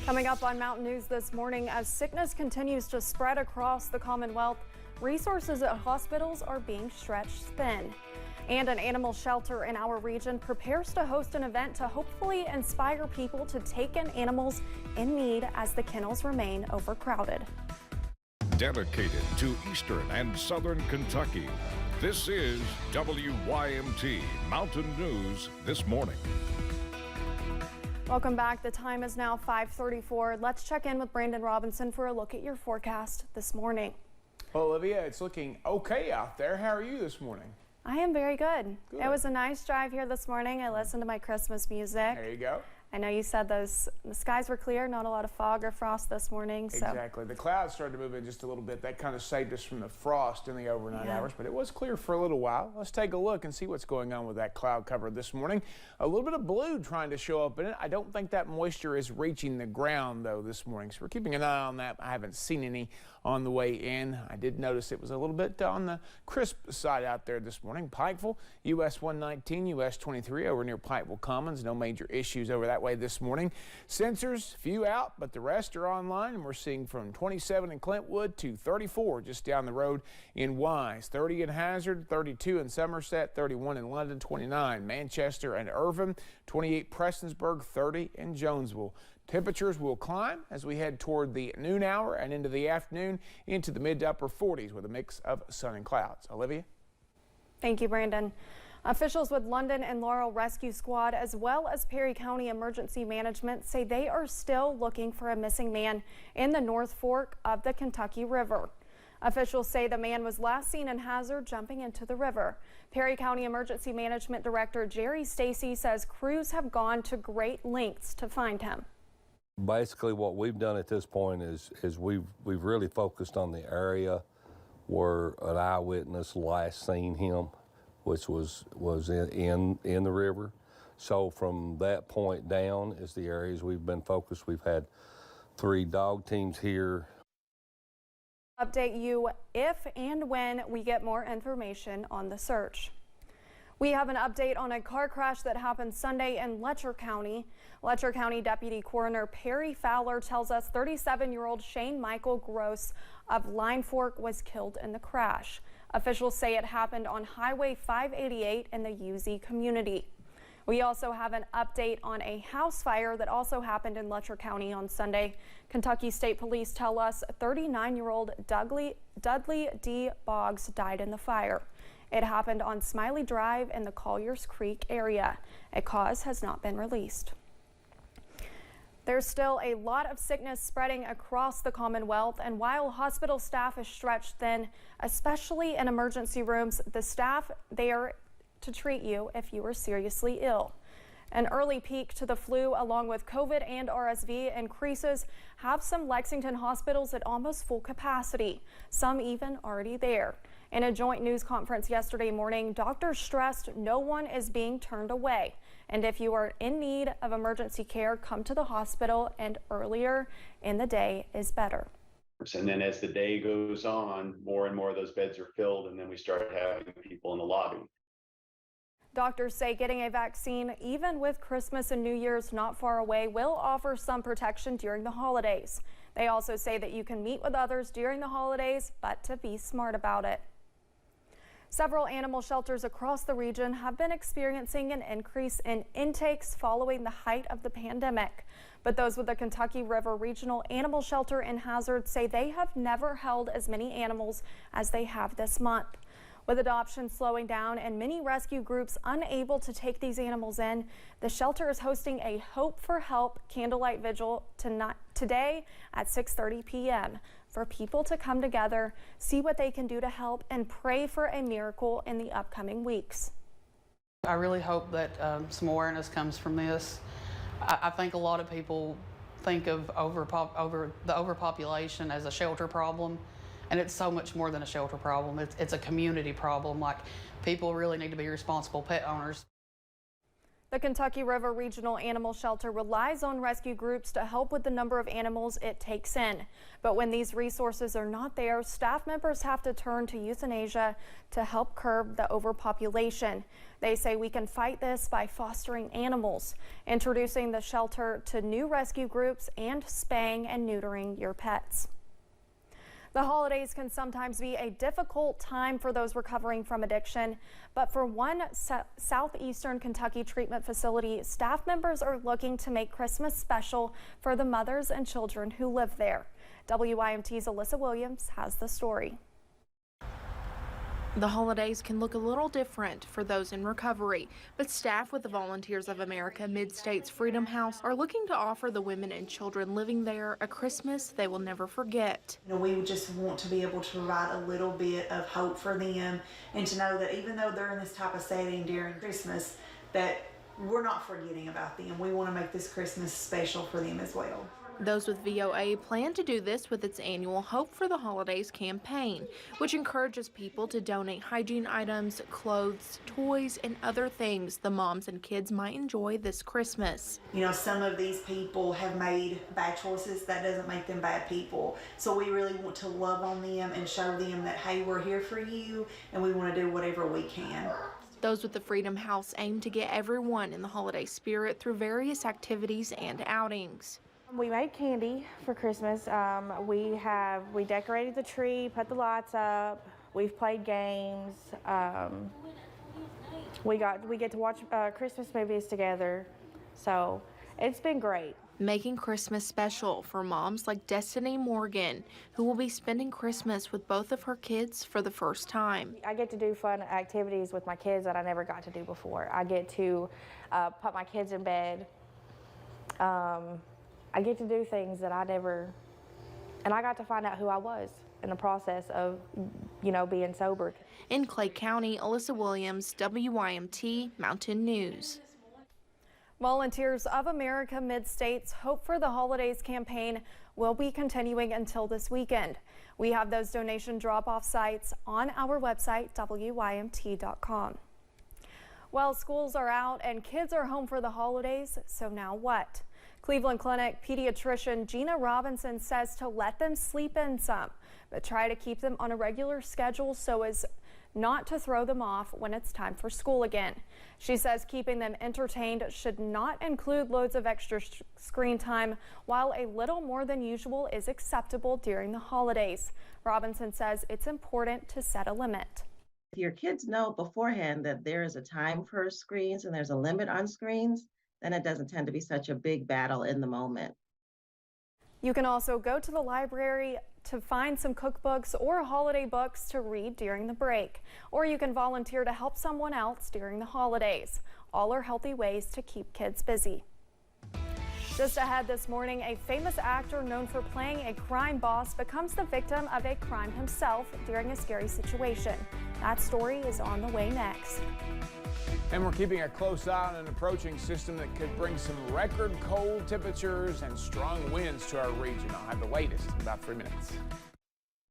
Coming up on Mountain News this morning, as sickness continues to spread across the Commonwealth, resources at hospitals are being stretched thin. And an animal shelter in our region prepares to host an event to hopefully inspire people to take in animals in need as the kennels remain overcrowded. Dedicated to Eastern and Southern Kentucky, this is WYMT Mountain News This Morning. Welcome back. The time is now 5:34. Let's check in with Brandon Robinson for a look at your forecast this morning. Well, Olivia, it's looking okay out there. How are you this morning? I am very good. Good. It was a nice drive here this morning. I listened to my Christmas music. There you go. I know you said the skies were clear, not a lot of fog or frost this morning. So. Exactly. The clouds started to move in just a little bit. That kind of saved us from the frost in the overnight hours, but it was clear for a little while. Let's take a look and see what's going on with that cloud cover this morning. A little bit of blue trying to show up in it. I don't think that moisture is reaching the ground, though, this morning, so we're keeping an eye on that. I haven't seen any on the way in. I did notice it was a little bit on the crisp side out there this morning. Pikeville, US 119, US 23 over near Pikeville Commons. No major issues over that way this morning. Sensors, few out, but the rest are online, and we're seeing from 27 in Clintwood to 34 just down the road in Wise, 30 in Hazard, 32 in Somerset, 31 in London, 29 Manchester and Irvin, 28 Prestonsburg, 30 in Jonesville. Temperatures will climb as we head toward the noon hour and into the afternoon into the mid to upper 40s with a mix of sun and clouds. Olivia? Thank you, Brandon. Officials with London and Laurel Rescue Squad as well as Perry County Emergency Management say they are still looking for a missing man in the North Fork of the Kentucky River. Officials say the man was last seen in Hazard jumping into the river. Perry County Emergency Management Director Jerry Stacy says crews have gone to great lengths to find him. Basically, what we've done at this point is we've really focused on the area where an eyewitness last seen him, which was in the river. So from that point down is the areas we've been focused. We've had 3 dog teams here. Update you if and when we get more information on the search. We have an update on a car crash that happened Sunday in Letcher County. Letcher County Deputy Coroner Perry Fowler tells us 37-year-old Shane Michael Gross of Line Fork was killed in the crash. Officials say it happened on Highway 588 in the UZ community. We also have an update on a house fire that also happened in Letcher County on Sunday. Kentucky State Police tell us 39-year-old Dudley D. Boggs died in the fire. It happened on Smiley Drive in the Colliers Creek area. A cause has not been released. There's still a lot of sickness spreading across the Commonwealth, and while hospital staff is stretched thin, especially in emergency rooms, the staff there to treat you if you are seriously ill. An early peak to the flu along with COVID and RSV increases have some Lexington hospitals at almost full capacity, some even already there. In a joint news conference yesterday morning, doctors stressed no one is being turned away. And if you are in need of emergency care, come to the hospital, and earlier in the day is better. And then as the day goes on, more and more of those beds are filled, and then we start having people in the lobby. Doctors say getting a vaccine, even with Christmas and New Year's not far away, will offer some protection during the holidays. They also say that you can meet with others during the holidays, but to be smart about it. Several animal shelters across the region have been experiencing an increase in intakes following the height of the pandemic. But those with the Kentucky River Regional Animal Shelter in Hazard say they have never held as many animals as they have this month. With adoption slowing down and many rescue groups unable to take these animals in, the shelter is hosting a Hope for Help candlelight vigil today at 6:30 p.m. for people to come together, see what they can do to help, and pray for a miracle in the upcoming weeks. I really hope that some awareness comes from this. I think a lot of people think of the overpopulation as a shelter problem. And it's so much more than a shelter problem. It's a community problem. Like, people really need to be responsible pet owners. The Kentucky River Regional Animal Shelter relies on rescue groups to help with the number of animals it takes in. But when these resources are not there, staff members have to turn to euthanasia to help curb the overpopulation. They say we can fight this by fostering animals, introducing the shelter to new rescue groups, and spaying and neutering your pets. The holidays can sometimes be a difficult time for those recovering from addiction, but for one southeastern Kentucky treatment facility, staff members are looking to make Christmas special for the mothers and children who live there. WYMT's Alyssa Williams has the story. The holidays can look a little different for those in recovery, but staff with the Volunteers of America Mid-States Freedom House are looking to offer the women and children living there a Christmas they will never forget. You know, we just want to be able to provide a little bit of hope for them, and to know that even though they're in this type of setting during Christmas, that we're not forgetting about them. We want to make this Christmas special for them as well. Those with VOA plan to do this with its annual Hope for the Holidays campaign, which encourages people to donate hygiene items, clothes, toys, and other things the moms and kids might enjoy this Christmas. You know, some of these people have made bad choices. That doesn't make them bad people. So we really want to love on them and show them that, hey, we're here for you, and we want to do whatever we can. Those with the Freedom House aim to get everyone in the holiday spirit through various activities and outings. We made candy for Christmas. We decorated the tree, put the lights up. We've played games. We get to watch Christmas movies together. So it's been great. Making Christmas special for moms like Destiny Morgan, who will be spending Christmas with both of her kids for the first time. I get to do fun activities with my kids that I never got to do before. I get to put my kids in bed. I get to do things that I never, and I got to find out who I was in the process of, being sober. In Clay County, Alyssa Williams, WYMT Mountain News. Volunteers of America Mid-States Hope for the Holidays campaign will be continuing until this weekend. We have those donation drop-off sites on our website, WYMT.com. Well, schools are out and kids are home for the holidays, so now what? Cleveland Clinic pediatrician Gina Robinson says to let them sleep in some, but try to keep them on a regular schedule so as not to throw them off when it's time for school again. She says keeping them entertained should not include loads of extra screen time, while a little more than usual is acceptable during the holidays. Robinson says it's important to set a limit. If your kids know beforehand that there is a time for screens and there's a limit on screens, then it doesn't tend to be such a big battle in the moment. You can also go to the library to find some cookbooks or holiday books to read during the break. Or you can volunteer to help someone else during the holidays. All are healthy ways to keep kids busy. Just ahead this morning, a famous actor known for playing a crime boss becomes the victim of a crime himself during a scary situation. That story is on the way next. And we're keeping a close eye on an approaching system that could bring some record cold temperatures and strong winds to our region. I'll have the latest in about 3 minutes.